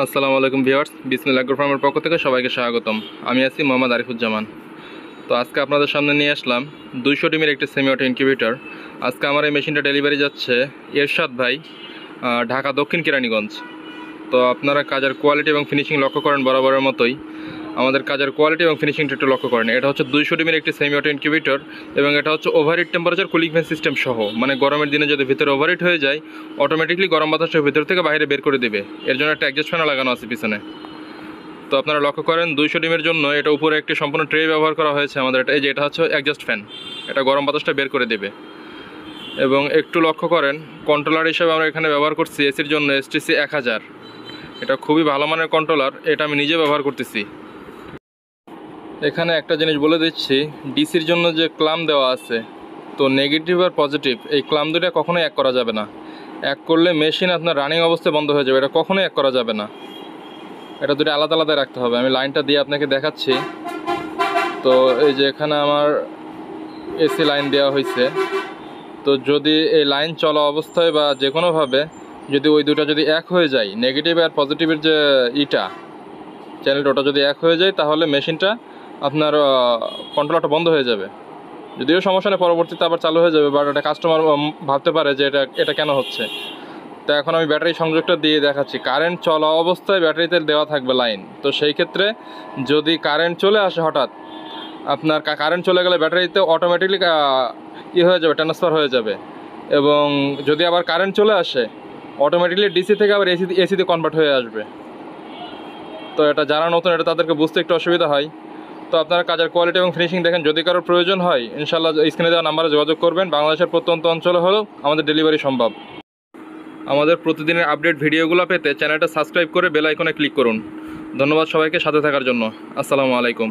আসসালামু আলাইকুম ভিউয়ার্স, বিসমিল্লাহ এগ্রো ফার্মের পক্ষ থেকে সবাইকে স্বাগতম। আমি আছি মোহাম্মদ আরিফুজ্জামান। তো আজকে আপনাদের সামনে নিয়ে আসলাম 200 টিমের একটি সেমি অটো ইনকিউবেটর। আজকে আমার এই মেশিনটা ডেলিভারি যাচ্ছে এরশাদ ভাই, ঢাকা দক্ষিণ কেরানীগঞ্জ। তো আপনারা কাজের কোয়ালিটি এবং ফিনিশিং লক্ষ্য করেন বরাবরের মতোই আমাদের কাজের কোয়ালিটি এবং ফিনিশিংটা একটু লক্ষ্য করেন। এটা হচ্ছে 200 টিমের একটি সেমি অটো ইনকিউবেটর এবং এটা হচ্ছে overheat temperature cooling fan system সহ, মানে গরমের দিনে যদি ভিতরে ওভারহিট হয়ে যায় অটোমেটিকলি গরম বাতাসটা ভিতর থেকে বাইরে বের করে দেবে। এর জন্য একটা অ্যাডজাস্ট ফ্যান লাগানো আছে পিছনে। তো আপনারা লক্ষ্য করেন 200 ডিমের জন্য এটা উপরে একটি সম্পূর্ণ ট্রে ব্যবহার করা হয়েছে আমাদের। এটা হচ্ছে অ্যাডজাস্ট ফ্যান, এটা গরম বাতাসটা বের করে দেবে। এবং একটু লক্ষ্য করেন কন্ট্রোলার হিসেবে আমরা এখানে ব্যবহার করছি এসির জন্য STC 1000। এটা খুবই ভালো মানের কন্ট্রোলার, এটা আমি নিজে ব্যবহার করতেছি। এখানে একটা জিনিস বলে দিচ্ছি, ডিসির জন্য যে ক্লাম দেওয়া আছে, তো নেগেটিভ আর পজিটিভ এই ক্লাম দুটো কখনোই এক করা যাবে না। এক করলে মেশিন আপনার রানিং অবস্থায় বন্ধ হয়ে যাবে, এটা কখনোই এক করা যাবে না। এটা দুটো আলাদা আলাদা রাখতে হবে। আমি লাইনটা দিয়ে আপনাকে দেখাচ্ছি। তো এই যে এখানে আমার এসি লাইন দেওয়া হয়েছে। তো যদি এই লাইন চলা অবস্থায় বা যে কোনোভাবে যদি ওই দুটো যদি এক হয়ে যায়, নেগেটিভ আর পজিটিভের যে চ্যানেলটা ওটা যদি এক হয়ে যায়, তাহলে মেশিনটা আপনার কন্ট্রোলারটা বন্ধ হয়ে যাবে। যদিও সমস্যা নেই, পরবর্তীতে আবার চালু হয়ে যাবে, বাট এটা কাস্টমার ভাবতে পারে যে এটা কেন হচ্ছে। তো এখন আমি ব্যাটারি সংযোগটা দিয়ে দেখাচ্ছি। কারেন্ট চলা অবস্থায় ব্যাটারিতে দেওয়া থাকবে লাইন। তো সেই ক্ষেত্রে যদি কারেন্ট চলে আসে হঠাৎ, আপনার কারেন্ট চলে গেলে ব্যাটারিতে অটোমেটিকলি হয়ে যাবে, ট্রান্সফার হয়ে যাবে। এবং যদি আবার কারেন্ট চলে আসে অটোমেটিকলি ডিসি থেকে আবার এসিতে কনভার্ট হয়ে আসবে। তো এটা যারা নতুন, এটা তাদেরকে বুঝতে একটু অসুবিধা হয়। তো আপনারা কাজের কোয়ালিটি এবং ফিনিশিং দেখেন। যদি কারোর প্রয়োজন হয় ইনশাল্লাহ স্ক্রিনে দেওয়া নাম্বারে যোগাযোগ করবেন। বাংলাদেশের প্রত্যন্ত অঞ্চলে হলেও আমাদের ডেলিভারি সম্ভব। আমাদের প্রতিদিনের আপডেট ভিডিওগুলো পেতে চ্যানেলটা সাবস্ক্রাইব করে বেল আইকনে ক্লিক করুন। ধন্যবাদ সবাইকে সাথে থাকার জন্য। আসসালামু আলাইকুম।